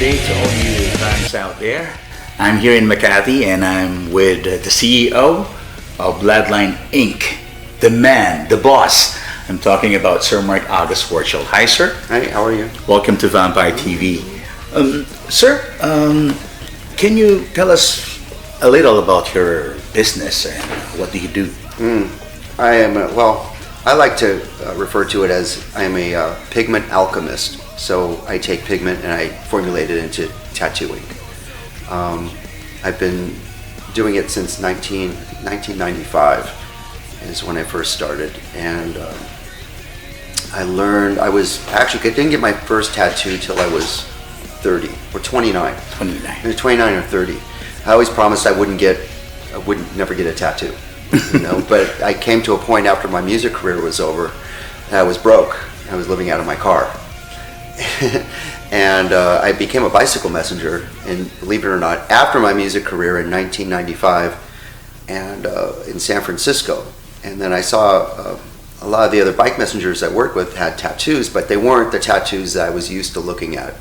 day to all you fans out there. I'm here in Makati and I'm with the CEO of Bloodline Inc., the man, the boss. I'm talking about Sir Mark August Worchell. Hi, sir. Hi, how are you? Welcome to Vampire TV. Sir, can you tell us a little about your business and what do you do? I am, I like to refer to it as I am a pigment alchemist. So I take pigment and I formulate it into tattoo ink. I've been doing it since 1995 is when I first started. And I didn't get my first tattoo till I was 30 or 29. 29 or 30. I always promised I would never get a tattoo, but I came to a point after my music career was over, and I was broke. I was living out of my car. And I became a bicycle messenger, and believe it or not, after my music career in 1995 and in San Francisco. And then I saw a lot of the other bike messengers I worked with had tattoos, but they weren't the tattoos that I was used to looking at.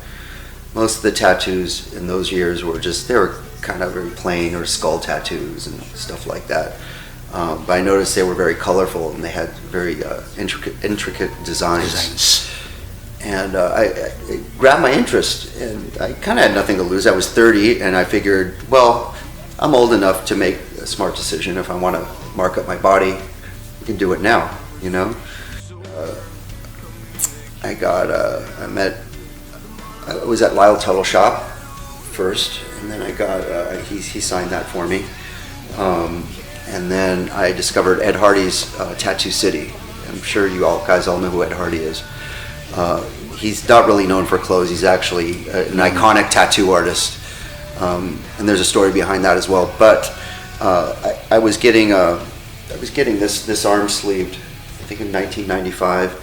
Most of the tattoos in those years they were kind of very plain or skull tattoos and stuff like that. But I noticed they were very colorful and they had very intricate designs. And it grabbed my interest, and I kind of had nothing to lose. I was 30, and I figured, well, I'm old enough to make a smart decision. If I want to mark up my body, I can do it now, I was at Lyle Tuttle Shop first, and then he signed that for me. And then I discovered Ed Hardy's Tattoo City. I'm sure you guys all know who Ed Hardy is. He's not really known for clothes. He's actually an iconic tattoo artist, and there's a story behind that as well. But I was getting this arm sleeved, I think in 1995,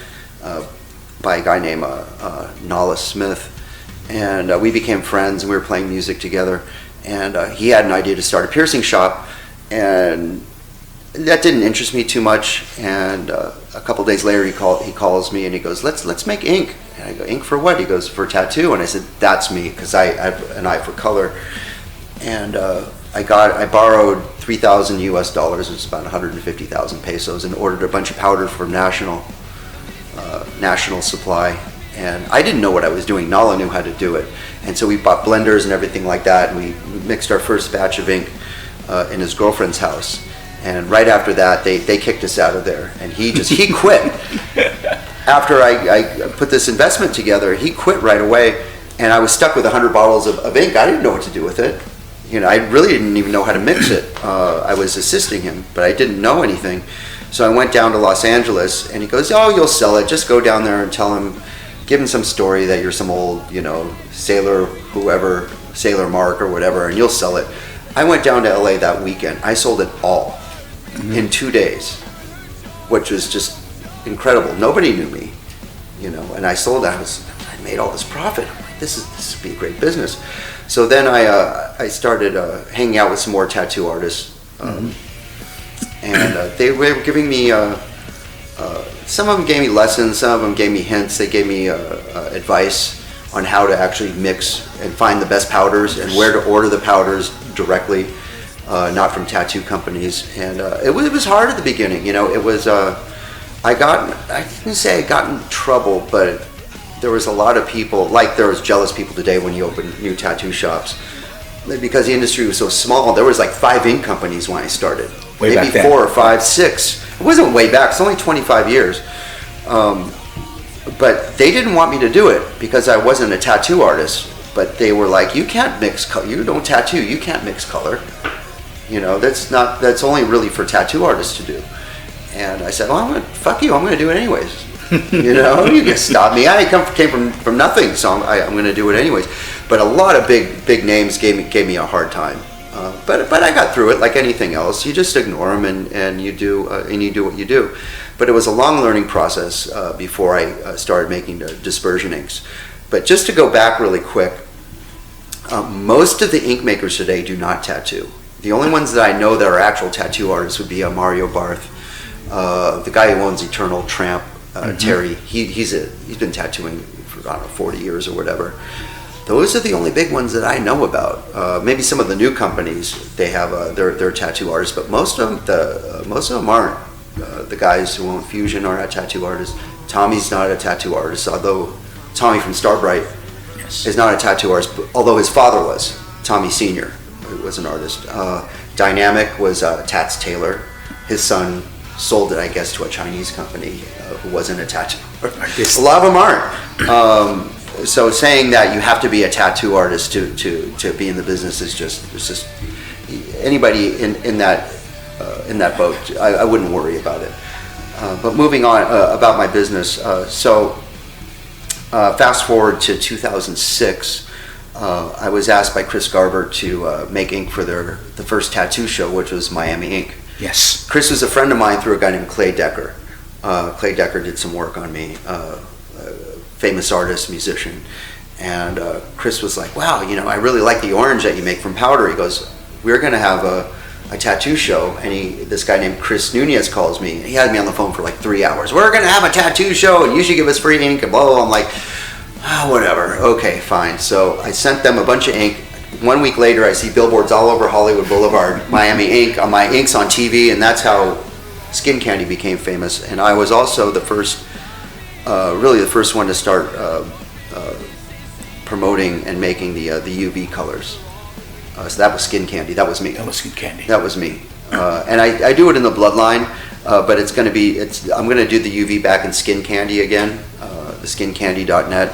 by a guy named Nala Smith, and we became friends and we were playing music together. And he had an idea to start a piercing shop, and that didn't interest me too much. And a couple days later, he calls me and he goes, "Let's make ink." And I go, "Ink for what?" He goes, "For tattoo." And I said, "That's me," because I have an eye for color. And I borrowed $3,000 US, which is about 150,000 pesos, and ordered a bunch of powder from National Supply. And I didn't know what I was doing. Nala knew how to do it, and so we bought blenders and everything like that. And we mixed our first batch of ink in his girlfriend's house. And right after that, they kicked us out of there, and he quit. After I put this investment together, he quit right away, and I was stuck with 100 bottles of ink. I didn't know what to do with it. I really didn't even know how to mix it. I was assisting him, but I didn't know anything. So I went down to Los Angeles, and he goes, "Oh, you'll sell it. Just go down there and give him some story that you're some old, sailor, whoever, Sailor Mark or whatever, and you'll sell it." I went down to LA that weekend. I sold it all in 2 days, which was just incredible. Nobody knew me, and I sold that. I made all this profit. I'm like, this would be a great business. So then I started hanging out with some more tattoo artists, and they were giving me. Some of them gave me lessons. Some of them gave me hints. They gave me advice on how to actually mix and find the best powders and where to order the powders directly. Not from tattoo companies, and it was hard at the beginning. It was. I didn't say I got in trouble, but there was a lot of people. Like there was jealous people today when you open new tattoo shops, because the industry was so small. There was like 5 ink companies when I started, maybe 4 or 5, 6. It wasn't way back. It's only 25 years, but they didn't want me to do it because I wasn't a tattoo artist. But they were like, "You can't mix color. You don't tattoo. You can't mix color. That's only really for tattoo artists to do." And I said, "Well, fuck you. I'm going to do it anyways. You can stop me. I came from nothing, so I'm going to do it anyways." But a lot of big names gave me a hard time. But I got through it like anything else. You just ignore them and you do what you do. But it was a long learning process before I started making the dispersion inks. But just to go back really quick, most of the ink makers today do not tattoo. The only ones that I know that are actual tattoo artists would be Mario Barth, the guy who owns Eternal Tramp, Terry. He's been tattooing for, I don't know, 40 years or whatever. Those are the only big ones that I know about. Maybe some of the new companies, they have their tattoo artists, but most of them aren't. The guys who own Fusion are not tattoo artists. Tommy's not a tattoo artist, although Tommy from Starbright is not a tattoo artist, although his father was. Tommy Sr. was an artist. Dynamic was Tats Taylor. His son sold it, I guess, to a Chinese company who wasn't a tattoo artist. A lot of them aren't. So saying that you have to be a tattoo artist to be in the business is just anybody in that boat. I wouldn't worry about it. But moving on about my business. Fast forward to 2006. I was asked by Chris Garber to make ink for the first tattoo show, which was Miami Ink. Yes. Chris was a friend of mine through a guy named Clay Decker. Clay Decker did some work on me, famous artist, musician. And Chris was like, wow, I really like the orange that you make from powder. He goes, we're going to have a tattoo show. And this guy named Chris Nunez calls me. He had me on the phone for like 3 hours. We're going to have a tattoo show and you should give us free ink and blah, blah, blah. I'm like, whatever. Okay, fine. So I sent them a bunch of ink. 1 week later, I see billboards all over Hollywood Boulevard, Miami Ink, on my inks on TV, and that's how Skin Candy became famous. And I was also the first, really the first one to start promoting and making the UV colors. So that was Skin Candy. That was me. That was Skin Candy. That was me. And I do it in the Bloodline, but I'm going to do the UV back in Skin Candy again, the skincandy.net.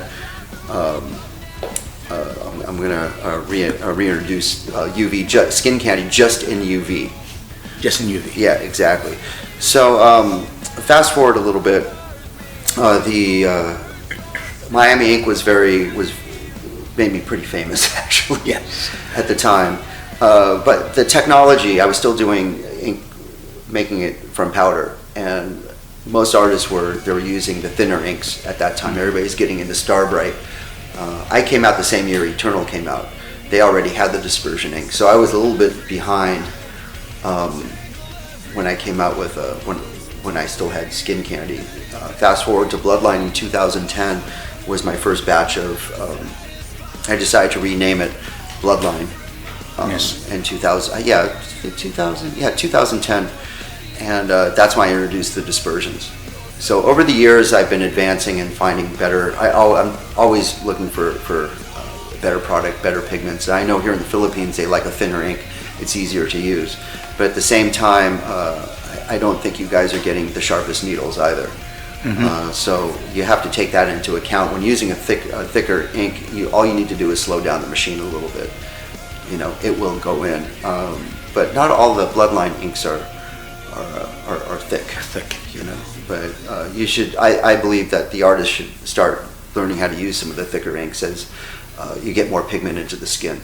I'm going to reintroduce UV, Skin Candy just in UV. Just in UV. Yeah, exactly. So fast forward a little bit. The Miami Ink made me pretty famous actually. Yes. At the time. But the technology, I was still doing ink, making it from powder, and most artists were using the thinner inks at that time. Everybody's getting into Starbright. I came out the same year Eternal came out. They already had the dispersion ink, so I was a little bit behind when I came out with when I still had Skin Candy. Fast forward to Bloodline in 2010 was my first batch of. I decided to rename it Bloodline. Yes. In 2010, and that's why I introduced the dispersions. So over the years, I've been advancing and finding better. I'm always looking for better product, better pigments. I know here in the Philippines they like a thinner ink; it's easier to use. But at the same time, I don't think you guys are getting the sharpest needles either. Mm-hmm. So you have to take that into account when using a thicker ink. All you need to do is slow down the machine a little bit. It will go in. But not all the Bloodline inks are thick. But you should. I believe that the artist should start learning how to use some of the thicker inks as you get more pigment into the skin.